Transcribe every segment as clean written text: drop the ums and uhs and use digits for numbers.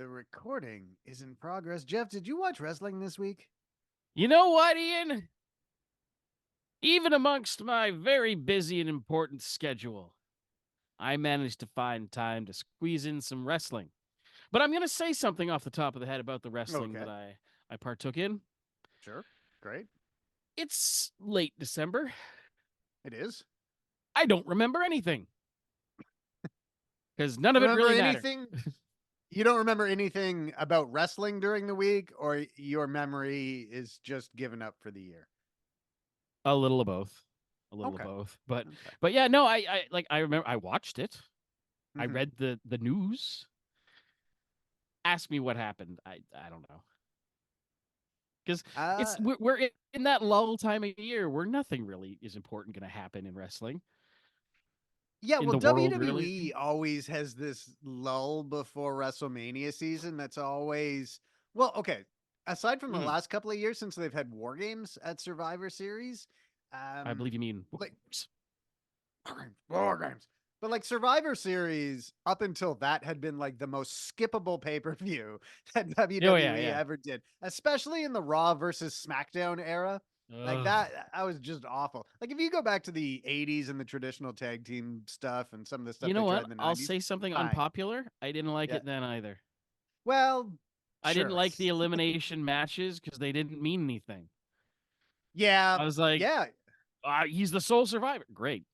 The recording is in progress. Jeff, did you watch wrestling this week? You know what, Ian? Even amongst my very busy and important schedule, I managed to find time to squeeze in some wrestling. But I'm going to say something off the top of the head about the wrestling that Okay, I partook in. sure. Great. It's late December. It is. I don't remember anything because none of it Remember really mattered. anything? You don't remember anything about wrestling during the week, or your memory is just given up for the year? A little of both. A little of Okay. both. But Okay. but yeah, no, I remember I watched it. I hmm read the news. Ask me what happened. I don't know. Because Uh, we're in that lull time of year where nothing really is important going to happen in wrestling yeah, in well, the world, really. WWE always has this lull before WrestleMania season. That's always, well, okay. Aside from the Mhm. last couple of years since they've had War Games at Survivor Series, I um, believe you mean. like War Games. But like Survivor Series, up until that had been like the most skippable pay per view that Oh yeah, WWE yeah. ever did, especially in the Raw versus SmackDown era. Like Ugh. that was just awful. Like if you go back to the 80s and the traditional tag team stuff and some of the You stuff know they tried what? in the I'll 90s, say something fine. unpopular. I didn't like Yeah. it then either. Well, I didn't sure. like the elimination matches because they didn't mean anything. Yeah. I was like, Yeah. he's the sole survivor. Great.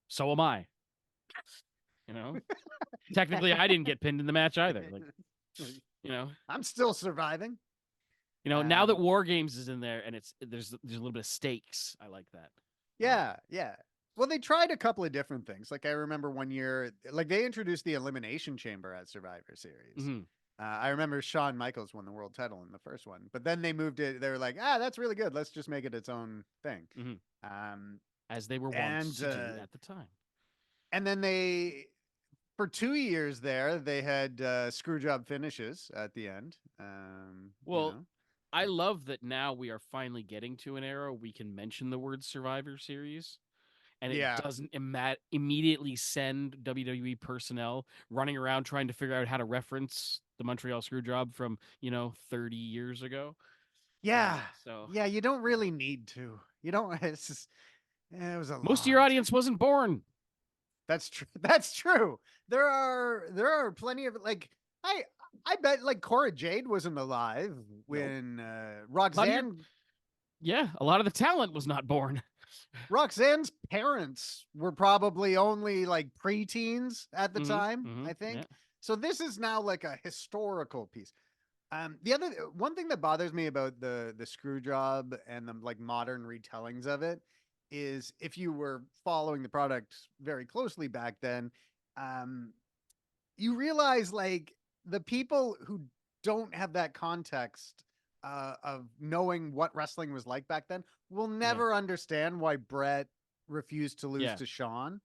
So am I. You know, technically, I didn't get pinned in the match either. Like, you know, I'm still surviving. now that Um, War Games is in there and there's a little bit of stakes. I like that. Um, Yeah, yeah. Well, they tried a couple of different things. Like I remember one year, like they introduced the Elimination Chamber at Survivor Series. mhm. I remember Shawn Michaels won the world title in the first one, but then they moved it. They were like, that's really good. Let's just make it its own thing. Mm-hmm. Um, As they were wont and to do at the time. then they for 2 years there they had Screwjob finishes at the end. You Well, know, I love that now we are finally getting to an era we can mention the word Survivor Series, and it yeah, doesn't immediately send WWE personnel running around trying to figure out how to reference the Montreal Screwjob from 30 years ago. yeah, So yeah. You don't yeah, really need to. You don't. It's just, it was a most of your long time. audience wasn't born. That's true. That's true. There are plenty of like I I bet like Cora Jade wasn't alive Nope. when A lot of your Roxanne Yeah, a lot of the talent was not born. Roxanne's parents were probably only like preteens at the Mm-hmm. time, Mm-hmm. I Yeah. think. So this is now like a historical piece. The other one thing that bothers me about the screw job and the like modern retellings of it is if you were following the product very closely back then, um, you realize like the people who don't have that context of knowing what wrestling was like back then will Yeah. never understand why Brett refused to lose Yeah. to Sean.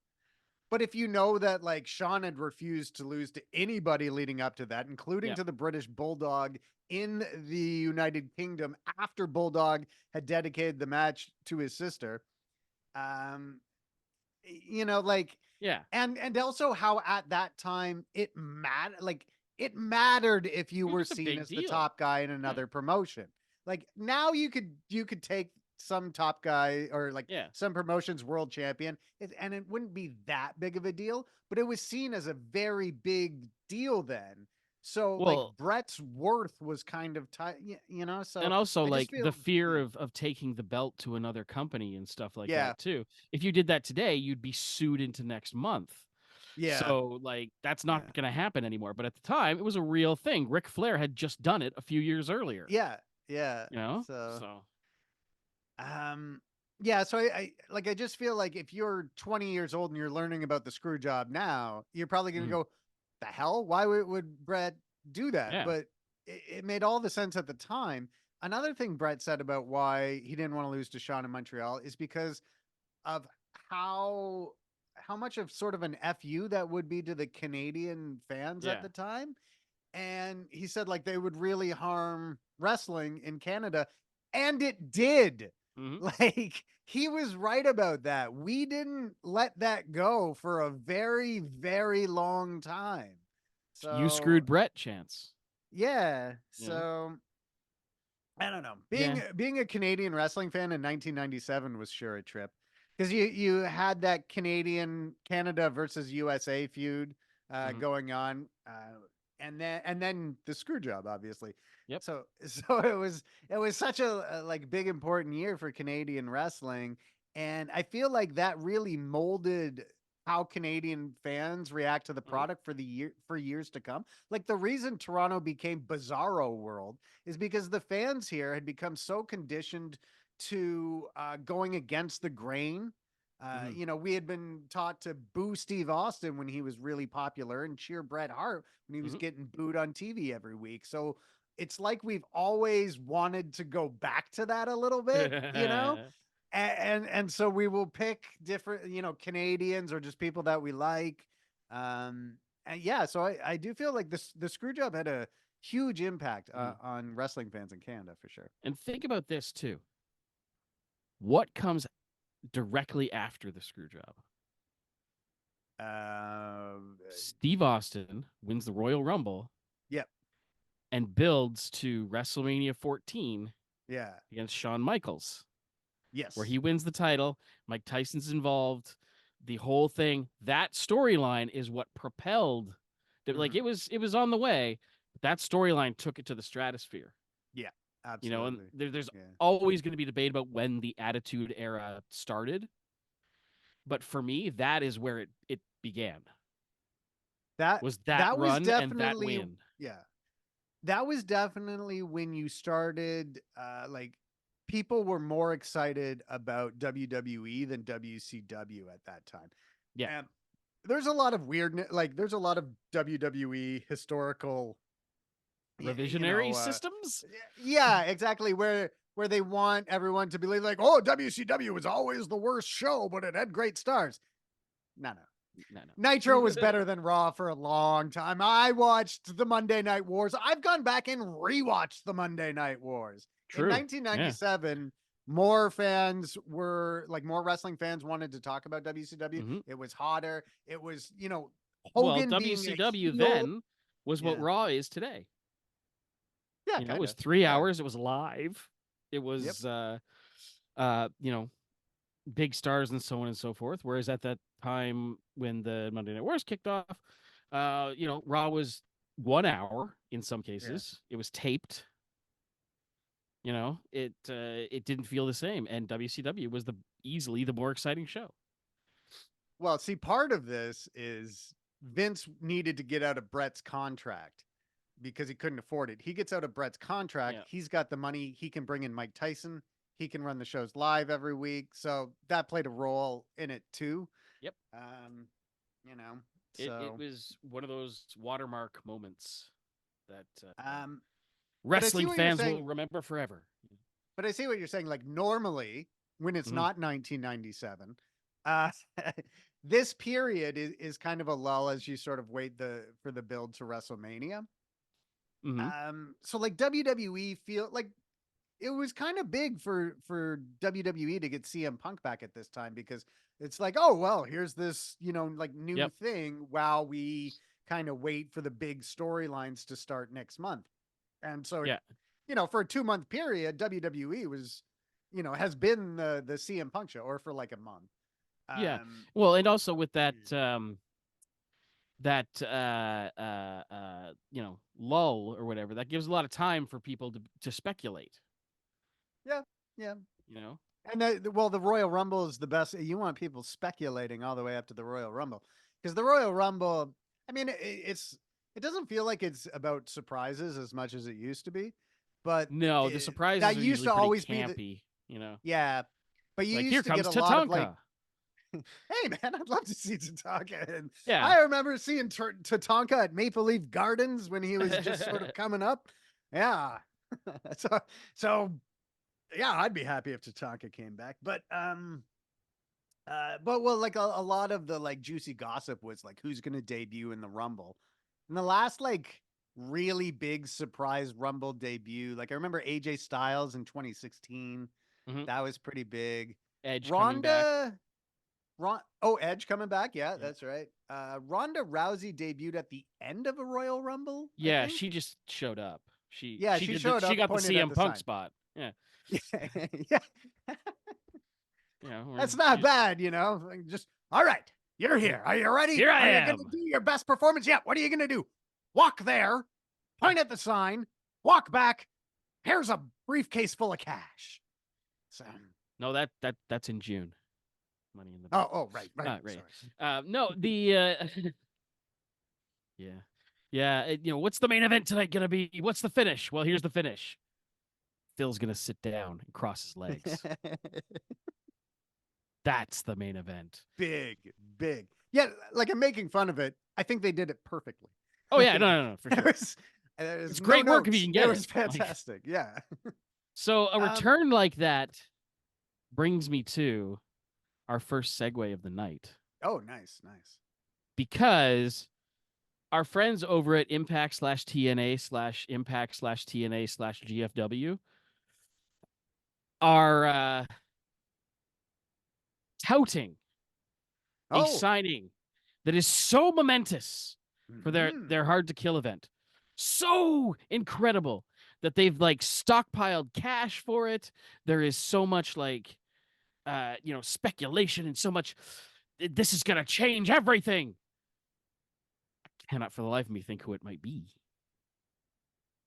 But if you know that like Sean had refused to lose to anybody leading up to that, including Yeah. to the British Bulldog in the United Kingdom after Bulldog had dedicated the match to his sister, um, like Yeah. and also how at that time it mattered if you It were was a seen big as the deal. top guy in Yeah. another promotion. Like now you could take some top guy or like Yeah. some promotions world champion and it wouldn't be that big of a deal, but it was seen as a very big deal then. So like Well, Brett's worth was kind of so and also I just like the feel fear of taking the belt to another company and stuff like yeah, that too. If you did that today, you'd be sued into next month. yeah, So like that's not yeah, going to happen anymore. But at the time, it was a real thing. Ric Flair had just done it a few years earlier. yeah, yeah. You know, So so Um, yeah, so I just feel like if you're 20 years old and you're learning about the screw job now, you're probably gonna mhm. go, the hell? Why would Brett do that? Yeah, But it made all the sense at the time. Another thing Brett said about why he didn't want to lose to Sean in Montreal is because of how how much of sort of an FU that would be to the Canadian fans at yeah, the time. And he said like they would really harm wrestling in Canada. And it did. hmm Like he was right about that. We didn't let that go for a very, very long time. You So screwed Brett, Chance. yeah, You know? so I don't know. Yeah. Being a Canadian wrestling fan in 1997 was sure a trip because you had that Canadian Canada versus USA feud Mhm. going on, and then the screw job, obviously. Yep. So it was such a like big important year for Canadian wrestling, and I feel like that really molded how Canadian fans react to the Mhm. product for years to come. Like the reason Toronto became Bizarro World is because the fans here had become so conditioned to going against the grain. Mhm. We had been taught to boo Steve Austin when he was really popular and cheer Bret Hart when he was Mhm. getting booed on TV every week. So it's like we've always wanted to go back to that a little bit, and so we will pick different, Canadians or just people that we like. And yeah, so I do feel like the screw job had a huge impact Mhm. on wrestling fans in Canada for sure. And think about this too. What comes directly after the screw job? Um, Steve Austin wins the Royal Rumble yep, and builds to WrestleMania 14 yeah, against Shawn Michaels, where yes, he wins the title. Mike Tyson's involved. The whole thing, that storyline is what propelled. Like hmm it was on the way, but that storyline took it to the stratosphere. yeah, And absolutely, there's yeah. always going to be debate about when the Attitude Era started. But for me, that is where it began. That Was that that was run and that definitely win? yeah. That was definitely when you started like people were more excited about WWE than WCW at that time. Yeah, And there's a lot of weirdness, like there's a lot of WWE historical revisionary systems. yeah, exactly, where they want everyone to believe like, oh, WCW was always the worst show, but it had great stars. No, no. No, Nitro was no. better than Raw for a long time. I watched the Monday Night Wars. I've gone back and rewatched the Monday Night Wars. In True. Yeah. 1997, more wrestling fans wanted to talk about WCW. Hmm. It was hotter. It was, Well, Hogan being a WCW heel. then was what Yeah. Raw is today. Yeah, It kind was of. 3 Yeah. hours. It was live. It Yep. was you know, big stars and so on and so forth. Whereas at that time when the Monday Night Wars kicked off, Raw was 1 hour in some Yeah. cases. It was taped. It didn't feel the same, and WCW was the easily the more exciting show. Well, see, part of this is Vince needed to get out of Brett's contract because he couldn't afford it. He gets out of Brett's contract. Yeah. He's got the money. He can bring in Mike Tyson. He can run the shows live every week. So that played a role in it too. Yep. Um, you know, It so was one of those watermark moments that um, but I see wrestling what you're fans will saying. remember forever. But I see what you're saying. Like normally, when it's Hmm. not 1997, uh, this period is kind of a lull as you sort of wait for the build to WrestleMania. Hmm. So like WWE feel like it was kind of big for WWE to get CM Punk back at this time because it's like, oh well, here's this, like new Yep. thing while we kind of wait for the big storylines to start next month. And so Yeah. for a 2 month period, WWE was, has been the CM Punk show, or for like a month. Yeah. Um, Well, and also with that yeah, lull or whatever, that gives a lot of time for people to speculate. yeah, yeah. You know. And the Royal Rumble is the best. You want people speculating all the way up to the Royal Rumble because the Royal Rumble. I mean, it doesn't feel like it's about surprises as much as it used to be, but No, the that surprises are used usually to pretty always be the campy. You know, yeah. But you like here used to get comes a lot of like, Tatanka. hey man, I'd love to see Tatanka. And Yeah. I remember seeing Tatanka at Maple Leaf Gardens when he was just sort of coming up. Yeah. so so yeah, I'd be happy if Tatanka came back. But well, like a lot of the like juicy gossip was like who's gonna debut in the Rumble. And the last like really big surprise Rumble debut, like I remember AJ Styles in 2016. Hmm. That was pretty big. Edge coming back. Ronda, oh, Edge coming back. Yeah, Yeah. that's right. Ronda Rousey debuted at the end of a Royal Rumble, I Yeah, think. she just showed up. She Yeah, she she did the, showed she up, got the pointed at CM the Punk sign. spot. Yeah. Yeah, Yeah, that's not bad, Like, just all right. You're here. Are you ready? Here I Are you am. gonna do your best performance? Yeah. What are you gonna do? Walk there, point at the sign, walk back. Here's a briefcase full of cash. So No, that's in June. Money in the Bank. right. Right. Sorry. No, yeah. Yeah, what's the main event tonight gonna be? What's the finish? Well, here's the finish. Phil's gonna sit down and cross his legs. That's the main event. Big. Yeah, like I'm making fun of it. I think they did it perfectly. Oh yeah, Like, no, for sure. There's It's no great work if you notes. can get It it. was fantastic. Yeah. So a return like that brings me to our first segue of the night. Oh, nice. Because our friends over at Impact/TNA/Impact/TNA/GFW are touting a Oh. signing that is so momentous for Mhm. their Hard to Kill event. So incredible that they've like stockpiled cash for it. There is so much like speculation and so much this is gonna change everything. I cannot for the life of me think who it might be.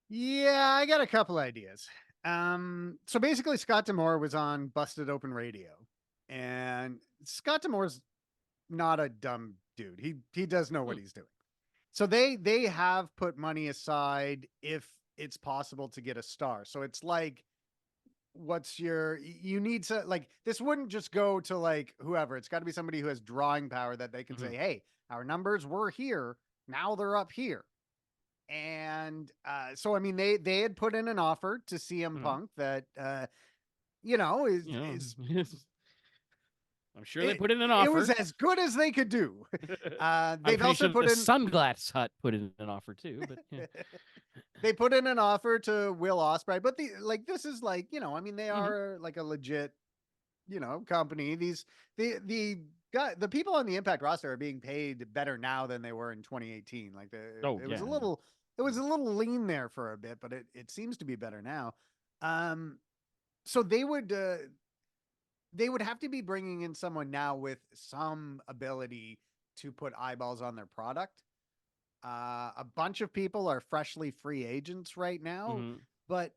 Yeah, I got a couple ideas. So basically Scott D'Amore was on Busted Open Radio, and Scott D'Amore's not a dumb dude. He does know what he's doing. So they have put money aside if it's possible to get a star. So it's like, you need to, like, this wouldn't just go to like whoever. It's got to be somebody who has drawing power that they can say, hey, our numbers were here, now they're up here. And so I mean they had put in an offer to CM Punk that is I'm sure they put in an offer. It was as good as they could do. They've also sure put the in Sunglass Hut put in an offer too, but yeah. They put in an offer to Will Ospreay, but this is like, I mean, they are like a legit, company. The people on the Impact roster are being paid better now than they were in 2018. Like it was a little lean there for a bit, but it seems to be better now. So they would have to be bringing in someone now with some ability to put eyeballs on their product. A bunch of people are freshly free agents right now, but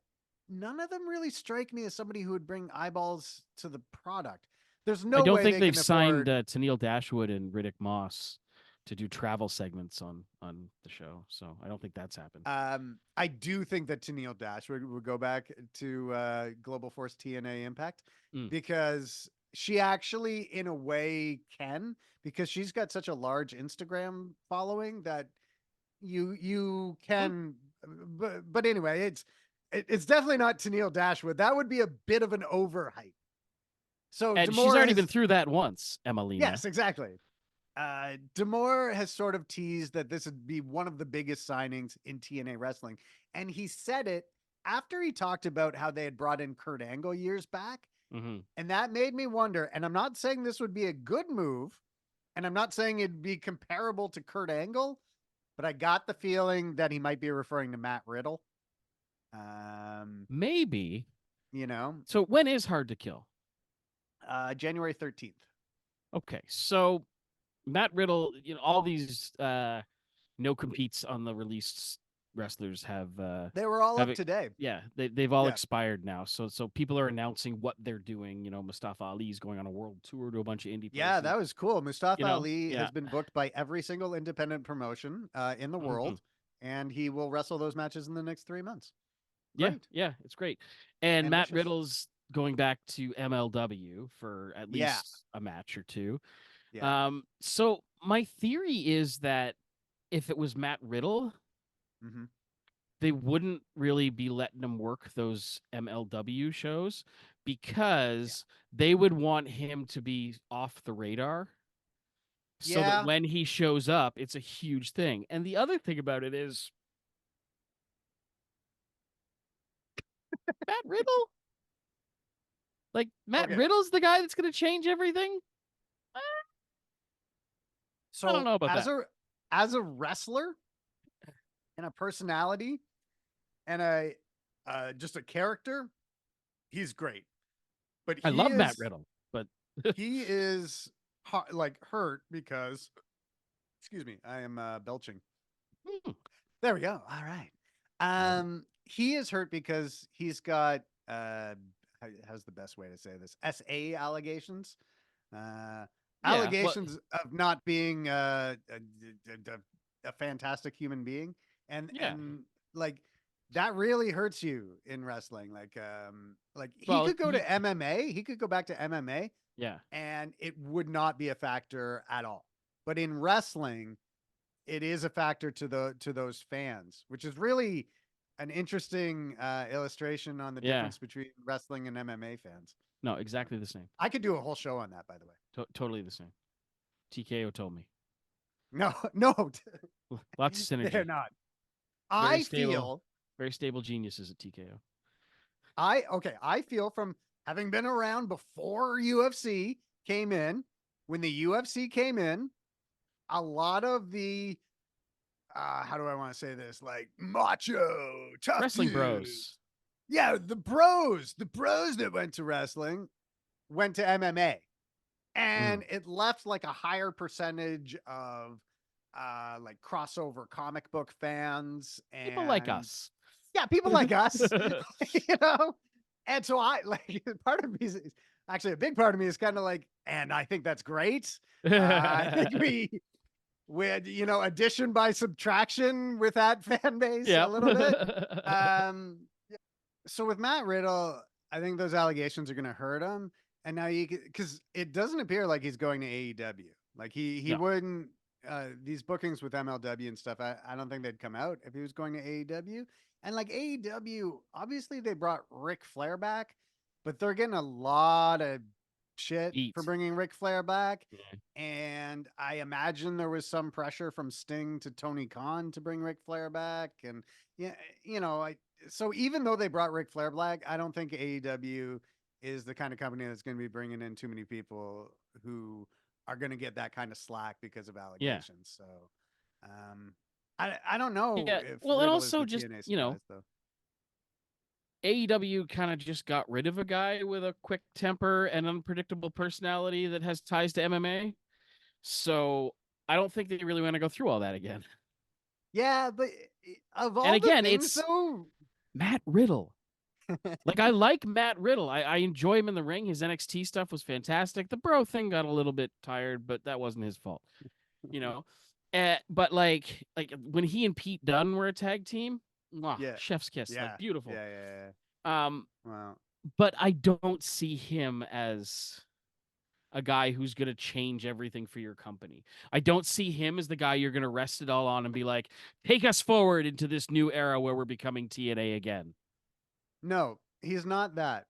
none of them really strike me as somebody who would bring eyeballs to the product. There's no way I don't think they they've can signed afford... Tennille Dashwood and Riddick Moss to do travel segments on the show, so I don't think that's happened. I do think that Tennille Dashwood would go back to Global Force TNA Impact because she actually, in a way, can, because she's got such a large Instagram following that you can, but anyway, it's definitely not Tennille Dashwood. That would be a bit of an overhype. So and she's already been through that once, Emelina. Yes, exactly. D'Amore has sort of teased that this would be one of the biggest signings in TNA wrestling, and he said it after he talked about how they had brought in Kurt Angle years back, and that made me wonder. And I'm not saying this would be a good move, and I'm not saying it'd be comparable to Kurt Angle, but I got the feeling that he might be referring to Matt Riddle. Maybe. So when is Hard to Kill? January 13th. Okay, so Matt Riddle, all these no competes on the released wrestlers have they were all up today. Yeah, they've all expired now. So people are announcing what they're doing. Mustafa Ali's going on a world tour to a bunch of indie places. Yeah, that was cool. Mustafa Ali has been booked by every single independent promotion in the world, and he will wrestle those matches in the next 3 months. Great. Yeah, it's great. And ambitious. Matt Riddle's going back to MLW for at least a match or two. Yeah. So my theory is that if it was Matt Riddle, they wouldn't really be letting him work those MLW shows because they would want him to be off the radar so that when he shows up, it's a huge thing. And the other thing about it is Matt Riddle? Like, Matt Riddle's the guy that's going to change everything? I don't So know about that. as a wrestler and a personality and a just a character, he's great. But I love Matt Riddle, but he is like hurt because excuse me, I am belching. There we go. All right. He is hurt because he's got how's the best way to say this? SA allegations. Uh yeah, well, allegations of not being a fantastic human being yeah. and like that really hurts you in wrestling. Like he Well, could go to MMA, he could go back to MMA yeah. and it would not be a factor at all. But in wrestling, it is a factor to those fans, which is really an interesting illustration on the Yeah. difference between wrestling and MMA fans. No, exactly the same. I could do a whole show on that, by the way. Totally the same. TKO told me. No, no, Lots of synergy. they're not. Very I stable, feel very stable geniuses at TKO. I feel from having been around before UFC came in, when the UFC came in, a lot of the how do I want to say this? Like macho, tough Wrestling dudes. bros. Yeah, the bros that went to wrestling went to MMA. And it left like a higher percentage of like crossover comic book fans People like and us. yeah, people like us, you know. And so I like part of me is actually a big part of me is kind of like, and I think that's great. I think we with addition by subtraction with that fan base a Yep. little bit. So with Matt Riddle, I think those allegations are going to hurt him. And now because it doesn't appear like he's going to AEW. Like he No. wouldn't. These bookings with MLW and stuff, I don't think they'd come out if he was going to AEW. And like AEW, obviously they brought Ric Flair back, but they're getting a lot of shit for bringing Ric Flair back. Yeah. And I imagine there was some pressure from Sting to Tony Khan to bring Ric Flair back. And yeah, so even though they brought Ric Flair back, I don't think AEW is the kind of company that's going to be bringing in too many people who are going to get that kind of slack because of allegations. So, I don't know Yeah. if Well, and Riddle is also the just, TNA surprise though. AEW kind of just got rid of a guy with a quick temper and unpredictable personality that has ties to MMA. So I don't think they really want to go through all that again. Yeah, but of all And again, the things, it's Matt Riddle. Like, I like Matt Riddle. I enjoy him in the ring. His NXT stuff was fantastic. The bro thing got a little bit tired, but that wasn't his fault, you know. But like when he and Pete Dunne were a tag team, chef's kiss, like beautiful. Wow. But I don't see him as a guy who's going to change everything for your company. I don't see him as the guy you're going to rest it all on and be like, take us forward into this new era where we're becoming TNA again. No, he's not that.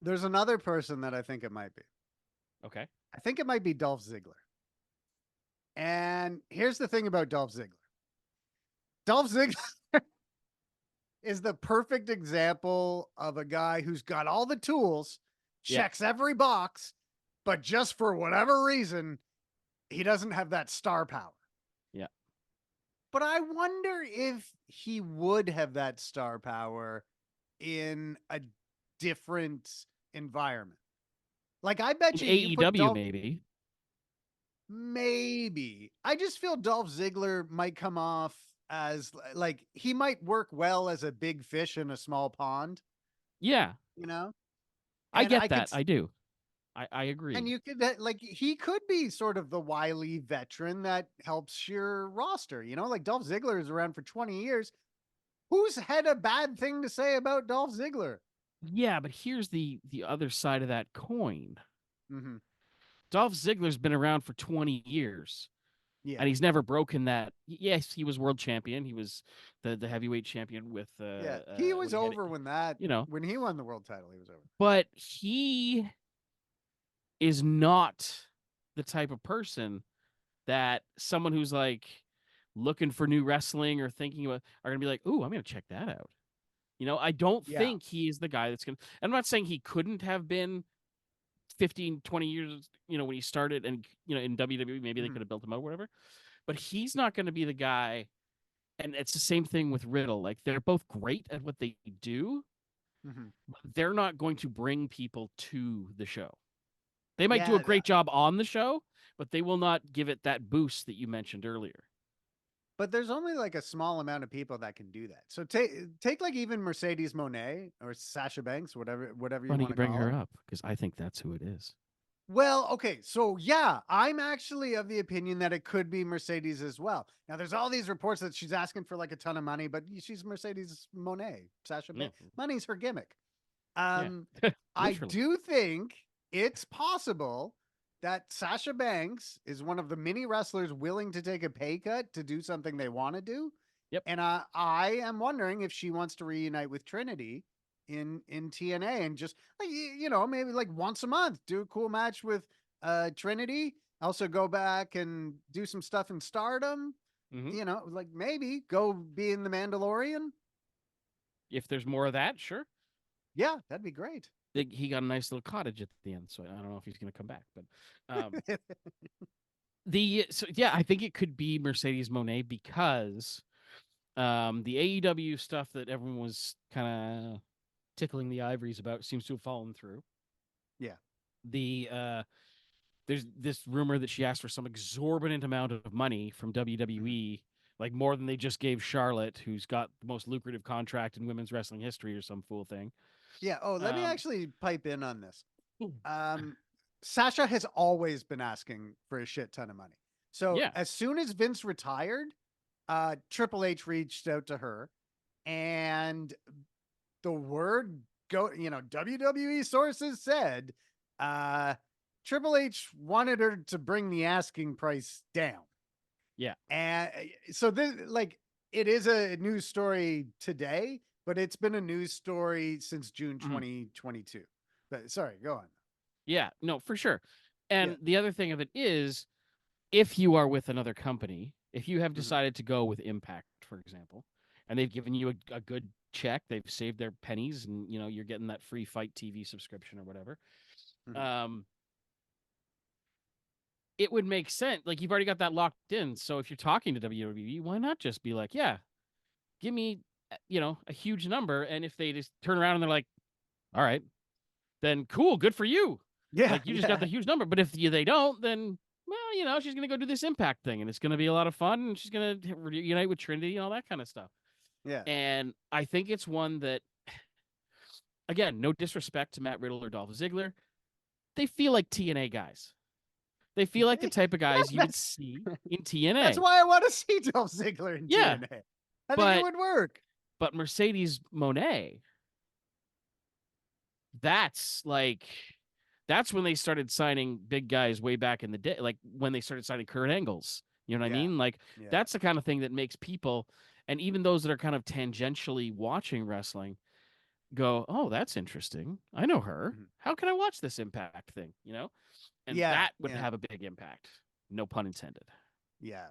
There's another person that I think it might be. Okay. I think it might be Dolph Ziggler. And here's the thing about Dolph Ziggler. Dolph Ziggler is the perfect example of a guy who's got all the tools, checks every box, but just for whatever reason, he doesn't have that star power. Yeah. But I wonder if he would have that star power in a different environment. Like I bet you put AEW maybe. Maybe. I just feel Dolph Ziggler might come off as like he might work well as a big fish in a small pond. Yeah. You know? I get that. I do. I agree. And you could like he could be sort of the wily veteran that helps your roster. Like Dolph Ziggler is around for 20 years. Who's had a bad thing to say about Dolph Ziggler? Yeah, but here's the other side of that coin. Mm-hmm. Dolph Ziggler's been around for 20 years. Yeah. And he's never broken that. Yes, he was world champion. He was the heavyweight champion with he was over when when he won the world title, he was over. But he is not the type of person that someone who's like looking for new wrestling or thinking about are gonna be like, ooh, I'm gonna check that out. I don't think he is the guy that's gonna. I'm not saying he couldn't have been 15, 20 years, when he started, and in WWE, maybe they could have built him out, whatever. But he's not going to be the guy. And it's the same thing with Riddle. Like, they're both great at what they do, but they're not going to bring people to the show. They might do a great job on the show, but they will not give it that boost that you mentioned earlier. But there's only like a small amount of people that can do that. So take like even Mercedes Moné or Sasha Banks, whatever you want to bring call her her. up, because I think that's who it is. Well, okay, so yeah, I'm actually of the opinion that it could be Mercedes as well. Now, there's all these reports that she's asking for like a ton of money, but she's Mercedes Moné, Sasha Banks. Money's her gimmick. I do think it's possible that Sasha Banks is one of the many wrestlers willing to take a pay cut to do something they want to do. Yep. And I am wondering if she wants to reunite with Trinity in TNA and just like, maybe like once a month, do a cool match with Trinity. Also go back and do some stuff in Stardom. Like maybe go be in the Mandalorian. If there's more of that, sure. Yeah, that'd be great. He got a nice little cottage at the end, so I don't know if he's going to come back, but I think it could be Mercedes Moné, because the AEW stuff that everyone was kind of tickling the ivories about seems to have fallen through. Yeah. There's this rumor that she asked for some exorbitant amount of money from WWE, like more than they just gave Charlotte, who's got the most lucrative contract in women's wrestling history or some fool thing. Yeah. Oh, let me actually pipe in on this. Sasha has always been asking for a shit ton of money. So as soon as Vince retired, Triple H reached out to her, and the word WWE sources said Triple H wanted her to bring the asking price down. Yeah. And so this, like, it is a news story today, but it's been a news story since June 2022. But sorry, go on. Yeah, no, for sure. And the other thing of it is, if you are with another company, if you have decided to go with Impact, for example, and they've given you a good check, they've saved their pennies, and you're getting that free Fight TV subscription or whatever. It would make sense. Like, you've already got that locked in. So if you're talking to WWE, why not just be like, yeah, give me, a huge number. And if they just turn around and they're like, all right, then cool, good for you. Yeah. Like, you just got the huge number. But if they don't, then, well, she's going to go do this Impact thing, and it's going to be a lot of fun, and she's going to reunite with Trinity and all that kind of stuff. Yeah. And I think it's one that, again, no disrespect to Matt Riddle or Dolph Ziggler, they feel like TNA guys. They feel like the type of guys you would see in TNA. That's why I want to see Dolph Ziggler in TNA. I think it would work. But Mercedes Moné, that's when they started signing big guys way back in the day, like when they started signing Kurt Angles. You know what I mean? Like, that's the kind of thing that makes people, and even those that are kind of tangentially watching wrestling, go, oh, that's interesting. I know her. How can I watch this Impact thing? And that would have a big impact. No pun intended. Yeah.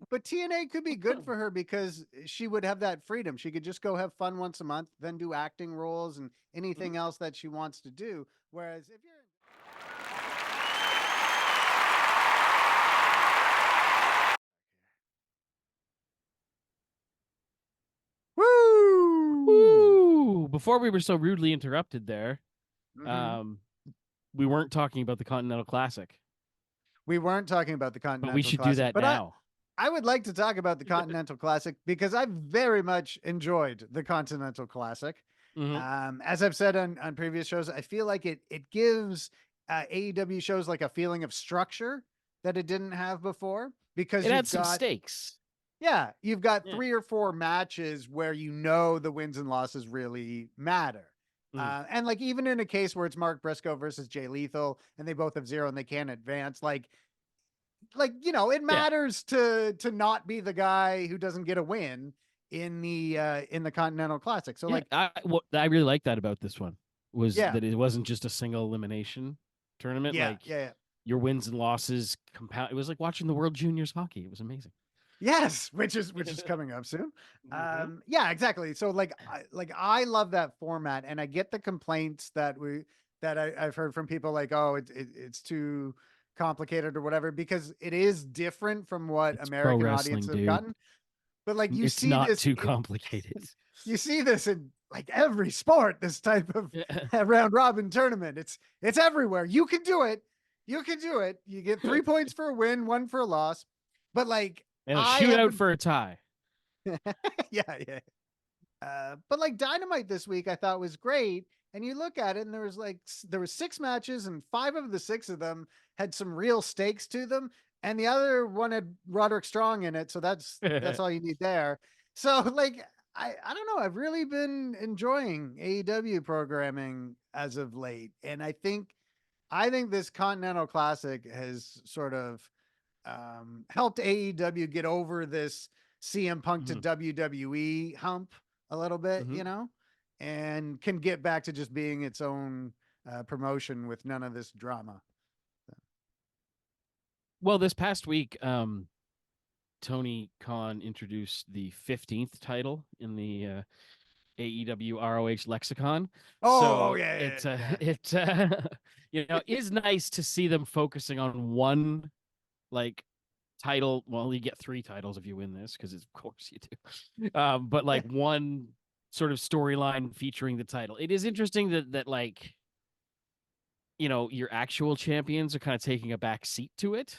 But TNA could be good for her because she would have that freedom. She could just go have fun once a month, then do acting roles and anything else that she wants to do. Whereas if you're Woo! Before we were so rudely interrupted there, we weren't talking about the Continental Classic. We weren't talking about the Continental Classic. But we should do that now. I would like to talk about the Continental Classic because I very much enjoyed the Continental Classic. As I've said on previous shows, I feel like it gives AEW shows like a feeling of structure that it didn't have before, because it had some stakes. Yeah, you've got 3 or 4 matches where the wins and losses really matter. And like, even in a case where it's Mark Briscoe versus Jay Lethal and they both have 0 and they can't advance, it matters to not be the guy who doesn't get a win in the Continental Classic. So I really like that about this one was that it wasn't just a single elimination tournament. Your wins and losses compound. It was like watching the World Juniors hockey. It was amazing. Yes, which is coming up soon. Yeah, exactly. So I love that format, and I get the complaints that that I've heard from people like, oh, it's too complicated or whatever, because it is different from what It's pro American audiences wrestling, have dude. gotten. But like you It's see not this too complicated. you see this in like every sport, this type of round robin tournament. It's everywhere. You can do it. You can do it. You get 3 points for a win, 1 for a loss. But like And a I have shootout been for a tie. yeah. But like Dynamite this week, I thought was great. And you look at it, and there was 6 matches, and 5 of the 6 of them had some real stakes to them, and the other one had Roderick Strong in it. So that's all you need there. So like I don't know. I've really been enjoying AEW programming as of late, and I think this Continental Classic has sort of helped AEW get over this CM Punk to Mhm. WWE hump a little bit, Mhm. and can get back to just being its own promotion with none of this drama. Well, this past week, Tony Khan introduced the 15th title in the AEW ROH lexicon. Oh, So yeah, yeah. it is nice to see them focusing on one like title. Well, you get 3 titles if you win this, because of course you do. But like one sort of storyline featuring the title. It is interesting that like your actual champions are kind of taking a back seat to it.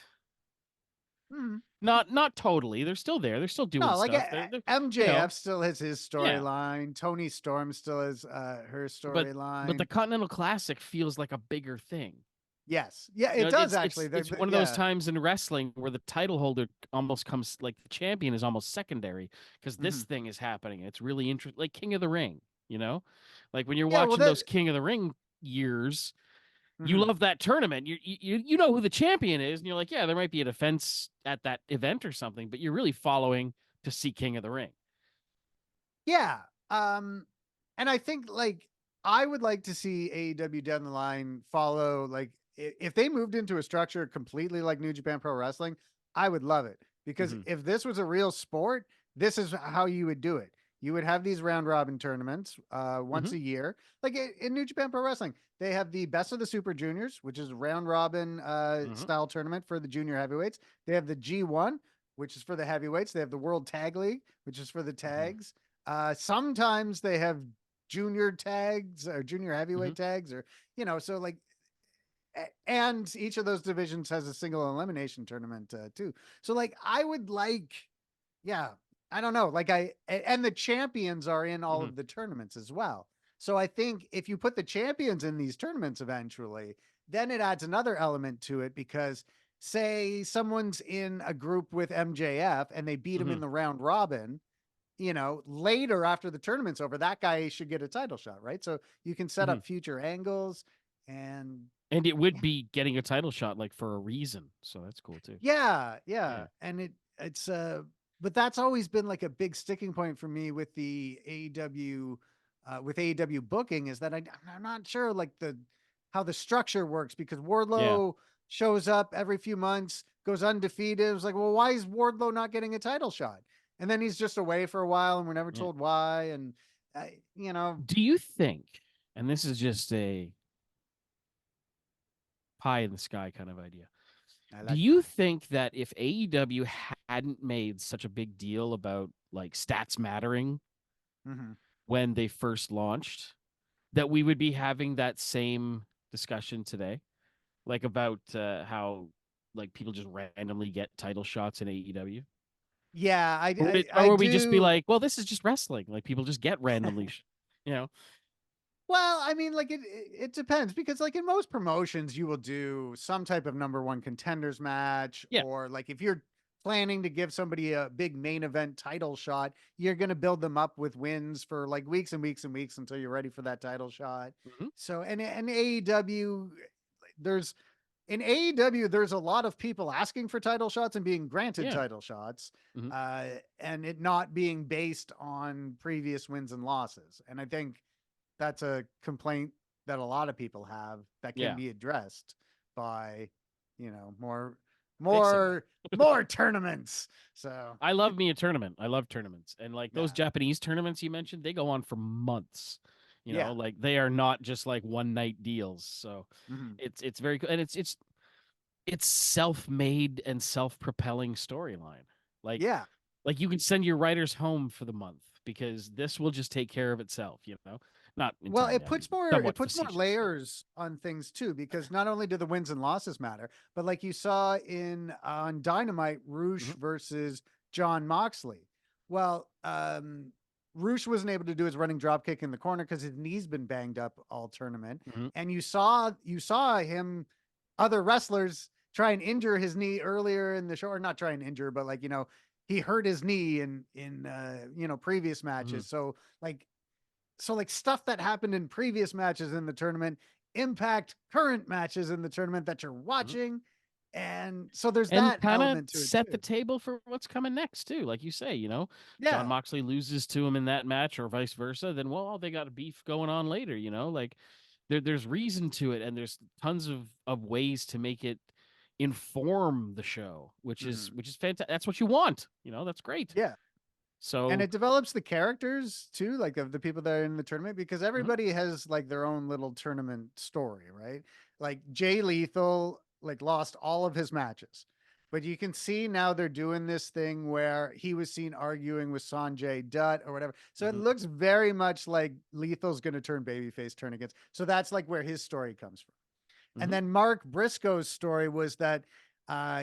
Hmm. Not totally. They're still there. They're still doing No, like stuff. They're MJF still has his yeah. storyline. Tony Storm still has her But the storyline. Continental Classic feels like a bigger thing. Yes, yeah, it does actually. It's one of those Yeah. times in wrestling where the title holder almost comes, like the champion is almost secondary, because Hmm. this thing is happening. It's really interesting, like King of the Ring. Like when you're Yeah, well, watching those King of the Ring years, you mhm. love that tournament. You know who the champion is, and you're like, yeah, there might be a defense at that event or something, but you're really following to see King of the Ring. Yeah. Um, and I think like I would like to see AEW down the line follow like if they moved into a structure completely like New Japan Pro Wrestling, I would love it. Because Hmm. if this was a real sport, this is how you would do it. You would have these round robin tournaments once Hmm. a year. Like in New Japan Pro Wrestling, they have the best of the Super Juniors, which is a round robin Hmm. style tournament for the junior heavyweights. They have the G1, which is for the heavyweights. They have the World Tag League, which is for the Hmm. tags. Sometimes they have junior tags or junior Hmm. heavyweight tags, or so like, and each of those divisions has a single elimination tournament too. So like, I would like, yeah, I don't know, like and the champions are in all Hmm. of the tournaments as well. So I think if you put the champions in these tournaments eventually, then it adds another element to it, because say someone's in a group with MJF and they beat him in Hmm. the round robin, later after the tournament's over, that guy should get a title shot, right? So you can set Hmm. up future angles, and And it would be getting a title shot, like, for a reason. So that's cool too. yeah, Yeah. and it's but that's always been like a big sticking point for me with the AEW with AEW booking, is that I'm not sure like the how the structure works, because Yeah. Wardlow shows up every few months, goes undefeated. It was like, well, why is Wardlow not getting a title shot? And then he's just away for a while, and we're never Yeah. told why. And uh, you know, Do you think, and this is just a pie in the sky kind of idea, I do like you pie. think that if AEW hadn't made such a big deal about like stats mattering Hmm. when they first launched, that we would be having that same discussion today? Like about how like people just randomly get title shots in AEW? Yeah, Or I would we just be do. like, well, this is just wrestling. Like people just get randomly, you know? Well, I mean, like it depends, because like in most promotions, you will do some type of number one contenders match, Yeah. or like if you're planning to give somebody a big main event title shot, you're going to build them up with wins for like weeks and weeks and weeks until you're ready for that title shot. Hmm. So, and AEW, there's in AEW, there's a lot of people asking for title shots and being granted Yeah. title shots, Hmm. and it not being based on previous wins and losses. And I think that's a complaint that a lot of people have that can Yeah. be addressed by, more, Fixing that. more, more tournaments. So I love me a tournament. I love tournaments. And like those yeah, Japanese tournaments you mentioned, they go on for months. Yeah. Like they are not just like one night deals. So Mhm. it's very cool, and it's self-made and self-propelling storyline. Like Yeah. like you can send your writers home for the month because this will just take care of itself, Not Well, entirely, I mean, it somewhat puts more facetious, but layers on things too, because not only do the wins and losses matter, but like you saw in on Dynamite, Roosh mhm, versus John Moxley. Well, Roosh wasn't able to do his running drop kick in the corner because his knee's been banged up all tournament, mhm, and you saw him other wrestlers try and injure his knee earlier in the show, or not try and injure, but like he hurt his knee in previous mhm, matches. So like stuff that happened in previous matches in the tournament impact current matches in the tournament that you're mhm. watching. And so there's And that kind of element to it set the too. table for what's coming next too. Like you say, John Yeah. Moxley loses to him in that match or vice versa, then well, they got a beef going on later, like there's reason to it, and there's tons of ways to make it inform the show, which is Mhm. which is fantastic. That's what you want, that's great. Yeah. And So it develops the characters too, like of the people that are in the tournament, because mhm, everybody has like their own little tournament story, right? Like Jay Lethal, like lost all of his matches, but you can see now they're doing this thing where he was seen arguing with Sanjay Dutt or whatever. So it mhm, looks very much like Lethal's going to turn babyface, turn against. So that's like where his story comes from. And mhm, then Mark Briscoe's story was that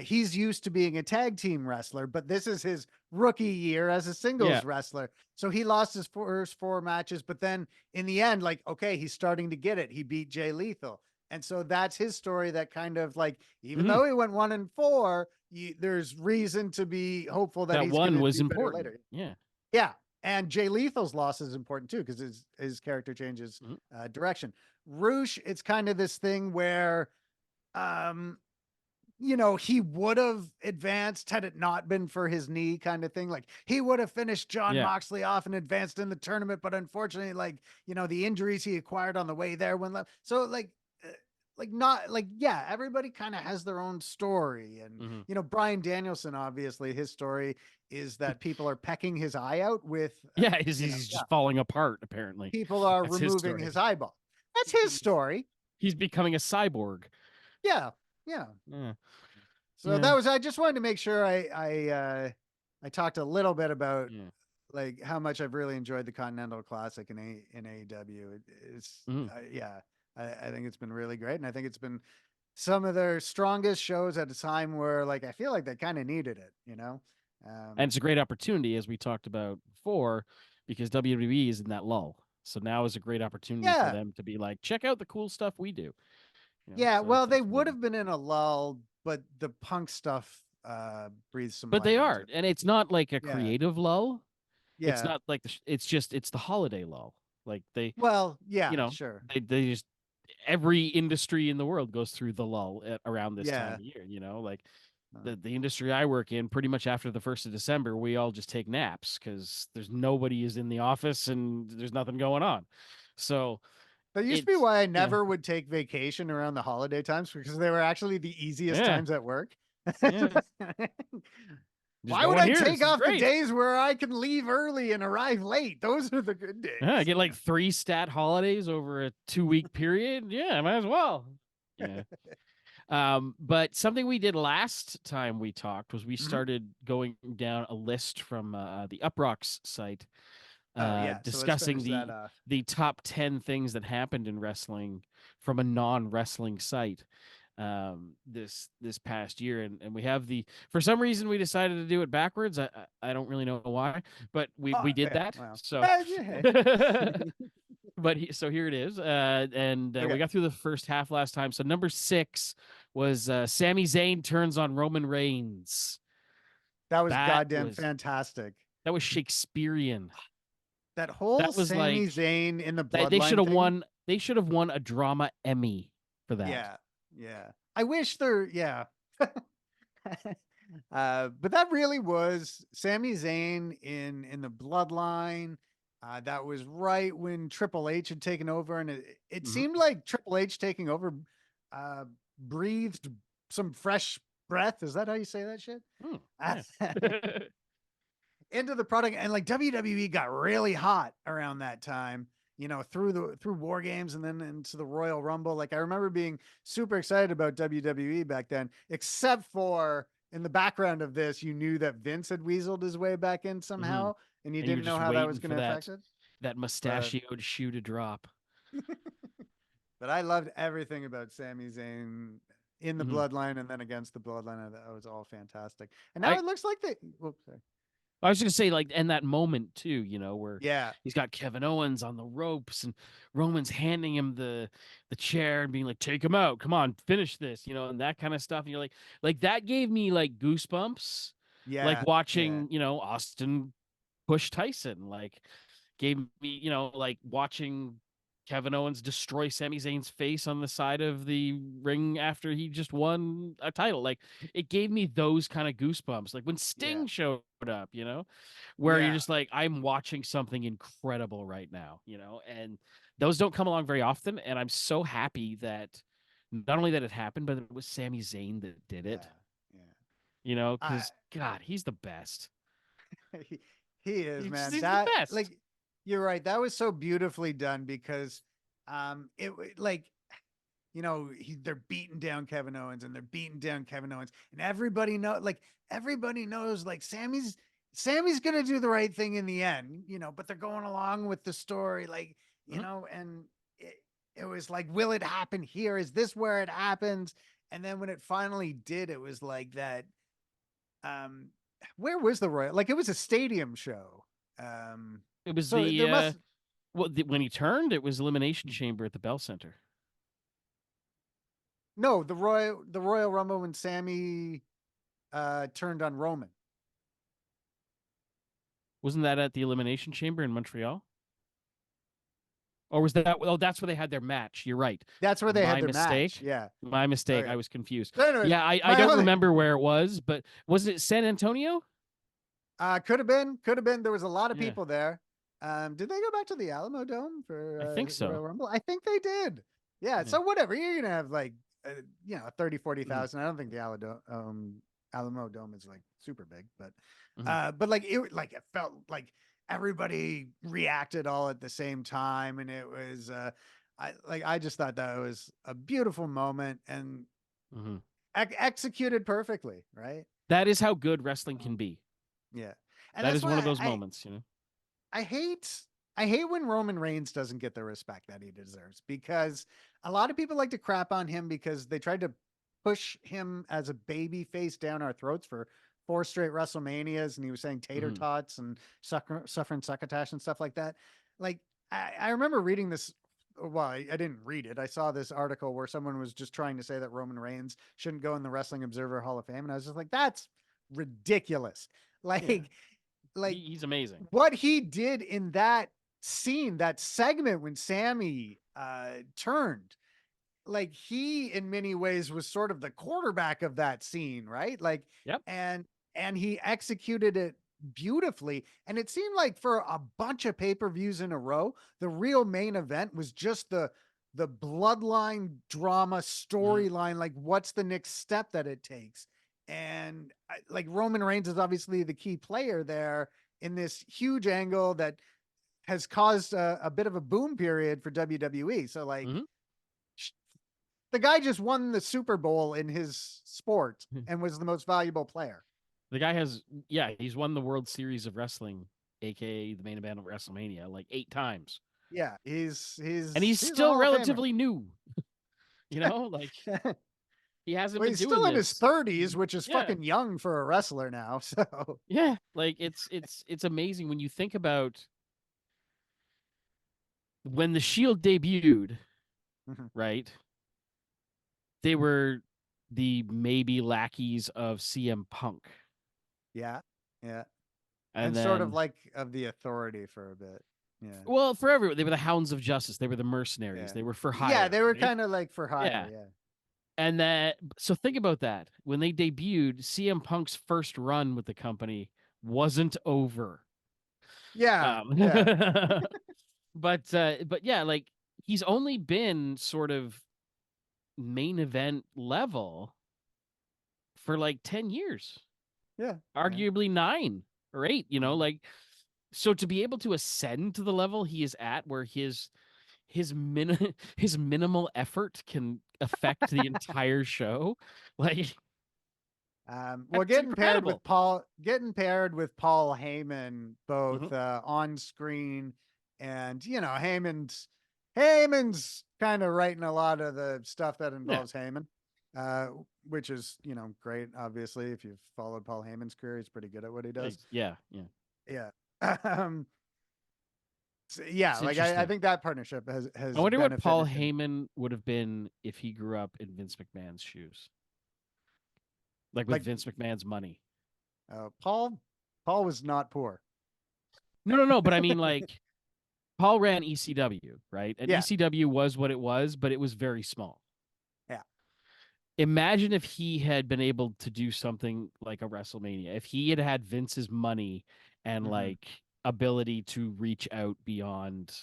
he's used to being a tag team wrestler, but this is his rookie year as a yeah, singles wrestler. So he lost his first four matches, but then in the end, like, okay, he's starting to get it. He beat Jay Lethal. And so that's his story that kind of like, even mhm. though he went 1-4, there's reason to be hopeful that That he's going one to was do better important. later. Yeah. Yeah. And Jay Lethal's loss is important too, because his character changes Mhm. direction. Roosh, it's kind of this thing where um he would have advanced had it not been for his knee kind of thing. Like he would have finished John Yeah. Moxley off and advanced in the tournament, but unfortunately, like, the injuries he acquired on the way there when left. So like not like yeah, everybody kind of has their own story. And Mhm. Brian Danielson, obviously his story is that people are pecking his eye out with Yeah, he's yeah, just falling apart apparently. people are That's his removing his story. eyeball. That's his story. He's becoming a cyborg. Yeah. Yeah. Yeah. So Yeah. that was, I just wanted to make sure I talked a little bit about Yeah. like how much I've really enjoyed the Continental Classic in AEW. It's Mhm. yeah, I think it's been really great, and I think it's been some of their strongest shows at a time where like I feel like they kind of needed it. And it's a great opportunity, as we talked about before, because WWE is in that lull. So now is a great opportunity for Yeah, them to be like, check out the cool stuff we do. yeah. So Well, they that's would really, have been in a lull, but the Punk stuff breathed some but they life into are, it. and it's not like a Yeah, creative lull. It's yeah. not like it's the holiday lull. Like Well, you yeah, know, sure. they just every industry in the world goes through the lull around this time Yeah. of year. Like Uh, the industry I work in, pretty much after the 1st of December, we all just take naps because there's nobody is in the office and there's nothing going on. So That used to be it's why I yeah, never would take vacation around the holiday times because they were actually the easiest yeah, times at work. yeah. Just Why no would one I here. take This is off the great. days where I can leave early and arrive late? Those are the good Yeah, I days. get like 3 stat holidays over a 2 week period. Yeah, I might as well. Yeah. But something we did last time we talked was we Mhm. started going down a list from the Uprocks site, Oh yeah, so let's discussing finish that the off. the top 10 things that happened in wrestling from a non-wrestling site this past year, and we have the for some reason we decided to do it backwards. I don't really know why, but we Oh did yeah, that. well, So yeah. but so here it is, and we Okay, got through the first half last time. So number 6 was Sami Zayn turns on Roman Reigns. that was That goddamn was fantastic. that was Shakespearean. That whole That was Sami like Zayn in the they should bloodline have thing. won. They should have won a drama Emmy for that. Yeah, yeah. I wish there. Yeah. But that really was Sami Zayn in the bloodline. That was right when Triple H had taken over, and it Mhm. seemed like Triple H taking over uh, breathed some fresh breath. Is that how you say that shit? Mm, yeah. Into the product, and like WWE got really hot around that time. through War Games and then into the Royal Rumble. Like I remember being super excited about WWE back then, except for in the background of this, you knew that Vince had weaseled his way back in Mm-hmm. somehow, and you And you're didn't know just how that was waiting going for to affect that it. that But mustachioed shoe to drop. but I loved everything about Sami Zayn in the Mm-hmm. Bloodline and then against the Bloodline. That was all fantastic. And now I it looks like they. Whoops, sorry. I was gonna say, like, and that moment too, where Yeah, he's got Kevin Owens on the ropes and Roman's handing him the chair and being like, "Take him out, come on, finish this," and that kind of stuff. And you're like that gave me like goosebumps, like yeah, yeah, watching, Austin push Tyson, like gave me, like watching Kevin Owens destroy Sami Zayn's face on the side of the ring after he just won a title. Like it gave me those kind of goosebumps. Like when yeah, Sting showed up, where you're yeah. just like, I'm watching something incredible right now, and those don't come along very often. And I'm so happy that not only that it happened, but it was Sami Zayn that did Yeah, it, yeah. I because God, he's the best. he, he is, man. He's the That best. like you're right. That was so beautifully done because like they're beating down Kevin Owens and they're beating down Kevin Owens and everybody knows like Sammy's gonna do the right thing in the end, but they're going along with the story, like, Mhm. and it was like, will it happen here? Is this where it happens? And then when it finally did, it was like that. Um, where was the Royal? Like it was a stadium show. Um, It was so there must when he turned, it was Elimination Chamber at the Bell Center. no the Royal Rumble when Sammy turned on Roman. Wasn't that at the Elimination Chamber in Montreal? Or was that? Oh, that's where they had their match. You're right. That's where they had My their match. mistake. Yeah. My mistake. Okay. I was confused. So, anyways, Yeah, I my don't only remember where it was, but was it San Antonio? could have been. There was a lot of Yeah, people there. Did they go back to the Alamo Dome for I think so. Royal Rumble? I think they did. Yeah. Yeah. So whatever, you're gonna have like 30, Mhm, 40,000. I don't think the Alamo Dome is like super big, but mhm. it felt like everybody reacted all at the same time, and it was I just thought that was a beautiful moment and Mhm. executed perfectly, right? That is how good wrestling can be. Yeah, and That that's is one of why those moments. I hate I hate when Roman Reigns doesn't get the respect that he deserves, because a lot of people like to crap on him because they tried to push him as a baby face down our throats for four straight WrestleManias, and he was saying tater Mhm. tots and suffering succotash and stuff like that. Like I remember reading this. Well, I didn't read it. I saw this article where someone was just trying to say that Roman Reigns shouldn't go in the Wrestling Observer Hall of Fame, and I was just like, that's ridiculous. Yeah, Like, like he's amazing. what he did in that scene, that segment when Sammy turned, like he in many ways was sort of the quarterback of that scene, right? Like, Yep. and he executed it beautifully. And it seemed like for a bunch of pay-per-views in a row, the real main event was just the bloodline drama Mhm. storyline, like what's the next step that it takes. And like Roman Reigns is obviously the key player there in this huge angle that has caused a bit of a boom period for WWE. So like Mhm. the guy just won the Super Bowl in his sport and was the most valuable player. The guy has, yeah, he's won the World Series of Wrestling, aka the main event of WrestleMania, like 8 times, Yeah, he's and he's he's a still Hall of Famer. relatively new. Like he hasn't Well, been he's doing still in his this. 30s, which is Yeah, fucking young for a wrestler now. So yeah. Like it's amazing when you think about when the Shield debuted. Right, they were the maybe lackeys of CM Punk, yeah, yeah, and and sort of then like of the authority for a bit. Yeah, well, for everyone, they were the Hounds of Justice. They were the yeah, mercenaries. They were for yeah. hire, They were right? kind of like for hire. Yeah. Yeah, And that, so think about that. When they debuted, CM Punk's first run with the company wasn't over. yeah, Um, yeah, but yeah, like he's only been sort of main event level for like 10 years, yeah, yeah. arguably 9 or 8, Mhm. like So to be able to ascend to the level he is at, where his minimal effort can affect the entire show, like Well, that's incredible. Getting paired with Paul Heyman, both Mhm. on screen, and Heyman's kind of writing a lot of the stuff that Yeah, involves Heyman, which is great. Obviously, if you've followed Paul Heyman's career, he's pretty good at what he does. yeah, yeah. Yeah. um, yeah, It's like I interesting. think that partnership I has wonder what Paul benefited him. Heyman would have been if he grew up in Vince McMahon's shoes, like with Like Vince McMahon's money. Paul was not poor. No. But I mean, like, Paul ran ECW, right? And Yeah, ECW was what it was, but it was very small. yeah. Imagine if he had been able to do something like a WrestleMania, if he had had Vince's money and Hmm. like ability to reach out beyond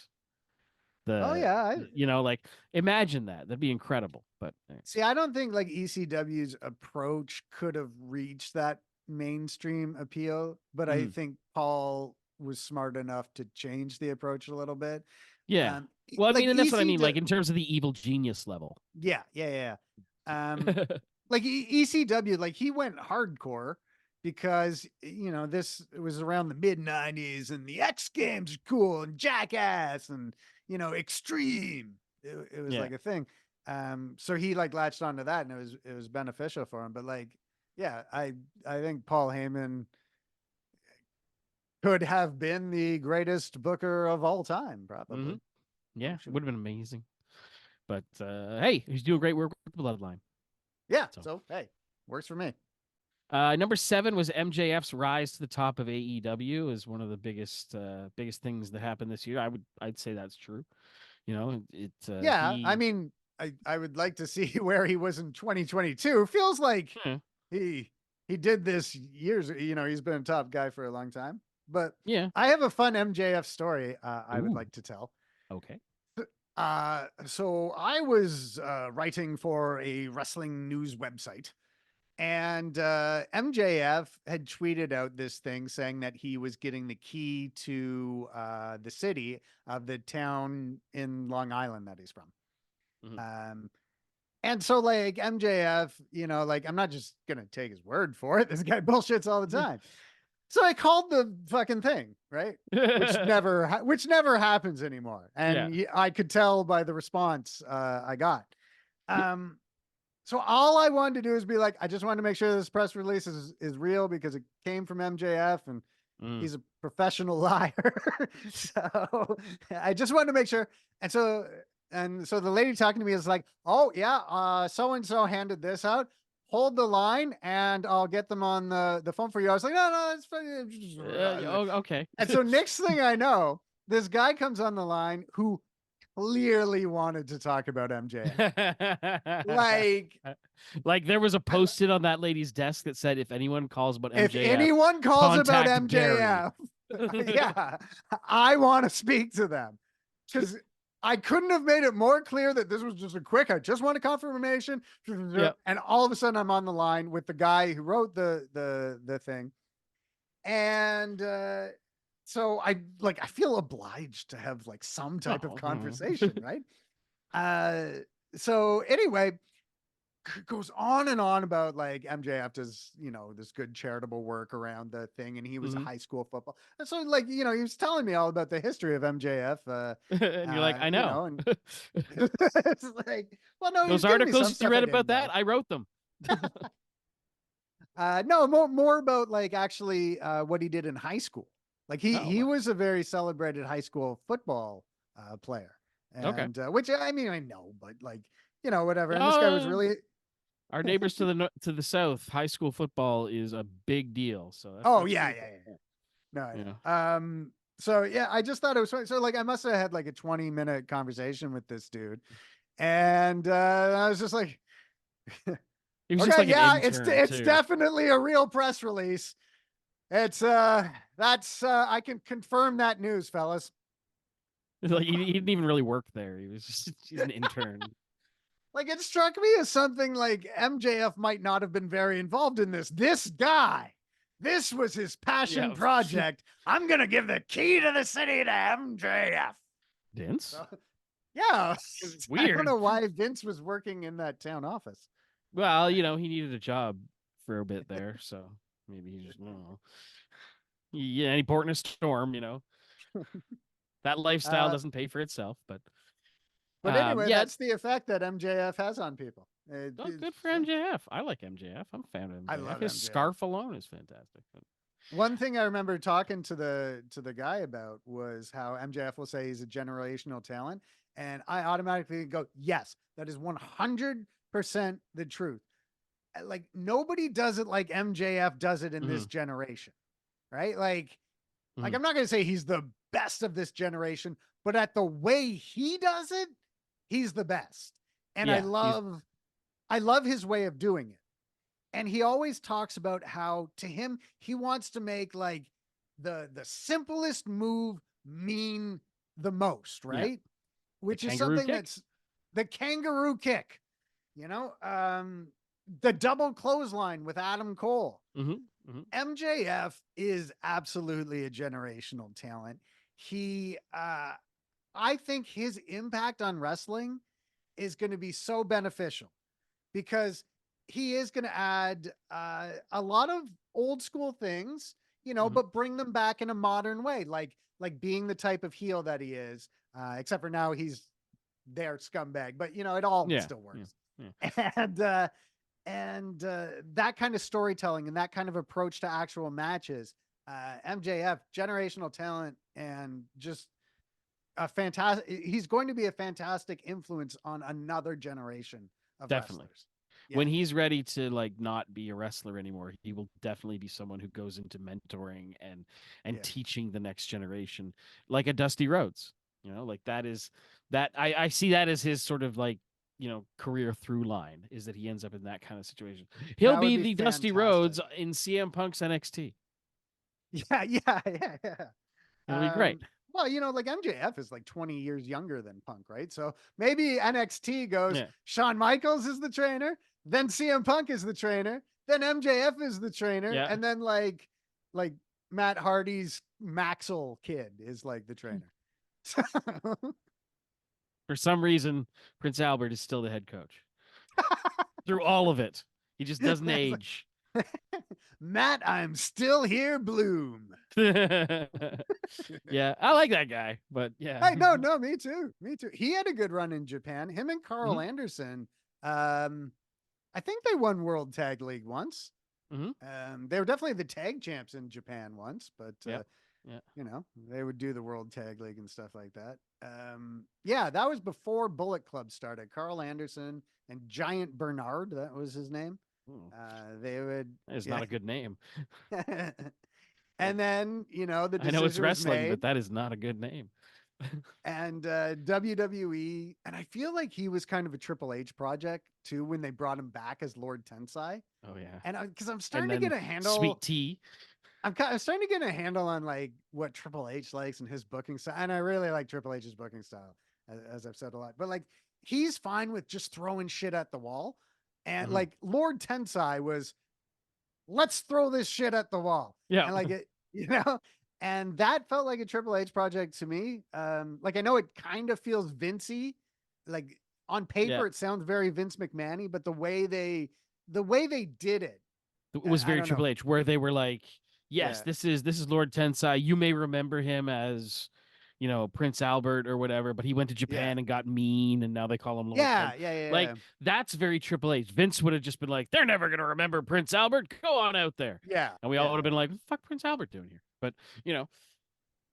Oh the, yeah, like, imagine that. That'd be incredible. But see, I don't think like ECW's approach could have reached that mainstream appeal, but I mhm. think Paul was smart enough to change the approach a little bit. Yeah. Well, I Like mean, and that's what I mean, ECW, like in terms of the evil genius level. yeah. Like ECW, like he went hardcore because this was around the mid '90s and the X Games are cool and Jackass and Extreme. It was Yeah. like a thing. So he like latched onto that and it was beneficial for him. But like, yeah, I think Paul Heyman could have been the greatest booker of all time, Hmm. probably. Oh Yeah. shoot. Would have been amazing. But hey, he's doing great work with the Bloodline. Yeah. So So hey, works for me. number 7 was MJF's rise to the top of AEW is one of the biggest things that happened this year. I'd say that's true. Yeah, I He mean, I would like to see where he was in 2022. Feels like eh, he he did this years. He's been a top guy for a long time. But yeah. I have a fun MJF story I would Ooh, like to tell. okay. So I was writing for a wrestling news website, and MJF had tweeted out this thing saying that he was getting the key to the city of the town in Long Island that he's from. Mhm. Um, and so like MJF, like I'm not just gonna take his word for it. This guy bullshits all the time. So I called the fucking thing, right? Which never happens anymore. Yeah. And I could tell by the response I got. Um, so all I wanted to do is be like, I just wanted to make sure this press release is real because it came from MJF and Mm. he's a professional liar. So I just wanted to make sure. And so the lady talking to me is like, oh yeah, so and so handed this out. Hold the line and I'll get them on the phone for you. I was like, no, it's fine. Okay. And so next thing I know, this guy comes on the line who clearly wanted to talk about MJF. Like, Like there was a post-it on that lady's desk that said, "If anyone calls about if MJF, anyone calls about contact Barry." MJF, yeah, I want to speak to them because I couldn't have made it more clear that this was just a quick. I just want a confirmation, Yep. and all of a sudden I'm on the line with the guy who wrote the thing, and so I feel obliged to have like some type of Oh. conversation, right? Uh, so anyway, goes on and on about like MJF does, this good charitable work around the thing, and he was a Mhm. high school football. And so like, he was telling me all about the history of MJF, And you're like, I know. and it's like, well, no, Those he's giving me some articles you stuff I read didn't about that, know. I wrote them. No, more about like actually what he did in high school. Like Oh, he well. was a very celebrated high school football player, Okay. and which I mean I know, but like whatever. And this guy was Uh, really our neighbors to the south, high school football is a big deal. So oh that's yeah pretty yeah cool. yeah. No, I Yeah. know. So yeah, I just thought it was funny. So like I must have had like a 20-minute conversation with this dude. And I was just like, He was just okay, like an yeah, it's intern it's too. definitely a real press release. It's that's I can confirm that news, fellas. Like he didn't even really work there. He was just he's an intern. Like it struck me as something like MJF might not have been very involved in this. This guy This was his passion Yeah. project. I'm gonna give the key to the city to MJF. Vince? So, yeah, I don't Weird. know why Vince was working in that town office. Well, he needed a job for a bit there, so maybe he just, I don't know. Yeah, any port in a storm. That lifestyle Uh, doesn't pay for itself, but but anyway, yeah. that's the effect that MJF has on people. Oh, good for MJF. I like MJF. I'm a fan of I MJF. love His MJF. scarf alone is fantastic. One thing I remember talking to the guy about was how MJF will say he's a generational talent, and I automatically go, yes, that is 100% the truth. Like nobody does it like MJF does it in this generation, right? Like I'm not going to say he's the best of this generation, but at the way he does it, he's the best. And Yeah, I love his way of doing it. And he always talks about how to him he wants to make like the simplest move mean the most, yeah. right? The Which is kangaroo something kick. that's the kangaroo kick, the double clothesline with Adam Cole. MJF is absolutely a generational talent. He I think his impact on wrestling is going to be so beneficial because he is going to add a lot of old school things, but bring them back in a modern way, like being the type of heel that he is. Except for now, he's their scumbag, but it all Yeah, still works. yeah. And that kind of storytelling and that kind of approach to actual matches, MJF, generational talent, and just a fantastic. He's going to be a fantastic influence on another generation of Definitely. wrestlers. Yeah. When he's ready to like not be a wrestler anymore, he will definitely be someone who goes into mentoring and Yeah. teaching the next generation, like a Dusty Rhodes. Like I see that as his sort of like career through line is that he ends up in that kind of situation. He'll That would be be the Dusty fantastic. Rhodes in CM Punk's NXT. Yeah, yeah. It'll be great. Well, like MJF is like 20 years younger than Punk, right? So maybe NXT goes, Yeah. Shawn Michaels is the trainer, then CM Punk is the trainer, then MJF is the trainer, Yeah. and then like Matt Hardy's Maxwell kid is like the trainer. For some reason, Prince Albert is still the head coach through all of it. He just doesn't age. Matt, I'm still here, Bloom. Yeah, I like that guy, but yeah. Hey, no, me too. Me too. He had a good run in Japan. Him and Carl Anderson. I think they won World Tag League once. They were definitely the tag champs in Japan once, but Yeah. they would do the World Tag League and stuff like that. Yeah, that was before Bullet Club started. Carl Anderson and Giant Bernard, that was his name. They would. That is not a good name. And then, the I know it's decision was wrestling, made. but that is not a good name. And WWE, and I feel like he was kind of a Triple H project too when they brought him back as Lord Tensai. Oh yeah. And because I'm starting to get a handle. Sweet Tea. I'm starting to get a handle on like what Triple H likes and his booking style. And I really like Triple H's booking style, as I've said a lot. But like he's fine with just throwing shit at the wall. And like Lord Tensai was, let's throw this shit at the wall. Yeah. And like it, and that felt like a Triple H project to me. Like I know it kind of feels Vincey, like on paper it sounds very Vince McMahon-y, but the way they did it, it was very Triple H, where they were like, "Yes, this is Lord Tensai. You may remember him as, Prince Albert or whatever, but he went to Japan and got mean, and now they call him Lord Tensai." Yeah. Like that's very Triple H. Vince would have just been like, "They're never gonna remember Prince Albert. Go on out there." Yeah, and we all would have been like, "What the fuck, Prince Albert doing here?" But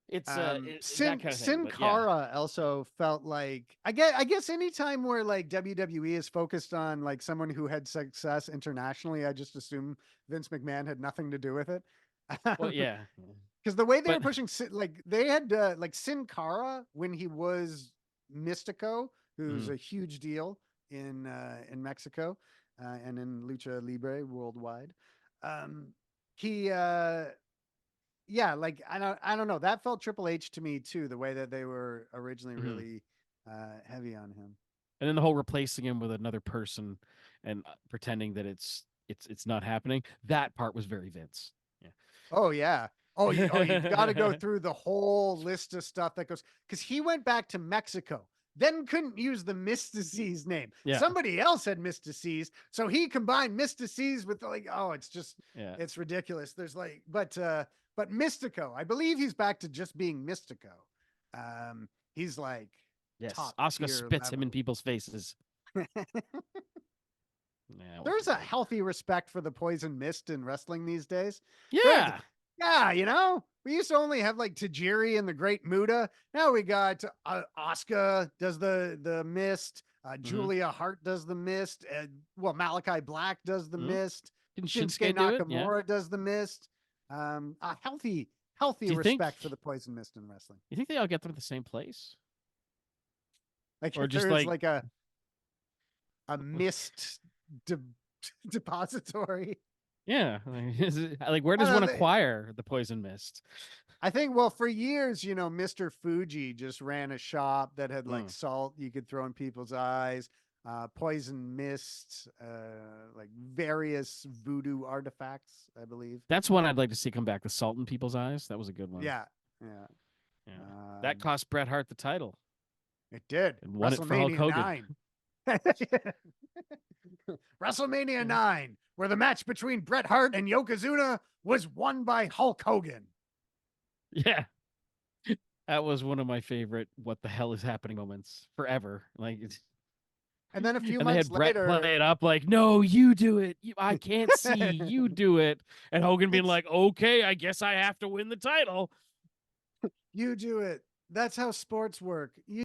it's that kind of thing. Sin Cara also felt like I guess anytime where like WWE is focused on like someone who had success internationally, I just assume Vince McMahon had nothing to do with it. Well, yeah, because the way they were pushing, like they had like Sin Cara when he was Mystico, who's a huge deal in Mexico and in Lucha Libre worldwide. He like I don't know. That felt Triple H to me too. The way that they were originally really heavy on him, and then the whole replacing him with another person and pretending that it's not happening. That part was very Vince. Yeah, Oh yeah. You've got to go through the whole list of stuff that goes because he went back to Mexico, then couldn't use the Mystices name. Yeah. Somebody else had Mystices, so he combined Mystices with it's just Yeah. it's ridiculous. There's but Mystico, I believe he's back to just being Mystico. He's like Yes. top Oscar tier spits him in level. people's faces. Yeah, it There's wasn't a great. healthy respect for the poison mist in wrestling these days. Yeah. Yeah, we used to only have like Tajiri and the Great Muda. Now we got Asuka does the mist. Mhm. Julia Hart does the mist. Malachi Black does the Mhm. mist. Didn't Shinsuke Shinsuke do it? Yeah. Nakamura does the mist. A healthy Do you think respect for the poison mist in wrestling. you think they all get them at the same place? Like Or if just there is like like a mist de- depository. yeah, like where I does don't one know. acquire the poison mist? I think, well, for years, Mr. Fuji just ran a shop that had like Mm. salt you could throw in people's eyes, poison mist, like various voodoo artifacts, I believe. That's one I'd like to see come back. The salt in people's eyes. That was a good one. Yeah. Yeah. Yeah. That Um, cost Bret Hart the title it did. and won it for Hulk WrestleMania Hogan. 9. WrestleMania Yeah. 9, where the match between Bret Hart and Yokozuna was won by Hulk Hogan. Yeah. That was one of my favorite what the hell is happening moments forever. Like it's And then a few and they months had Brett later, play it up like, no, you do it. I can't see. You do it. And Hogan being it's like, okay, I guess I have to win the title. you do it. That's how sports work.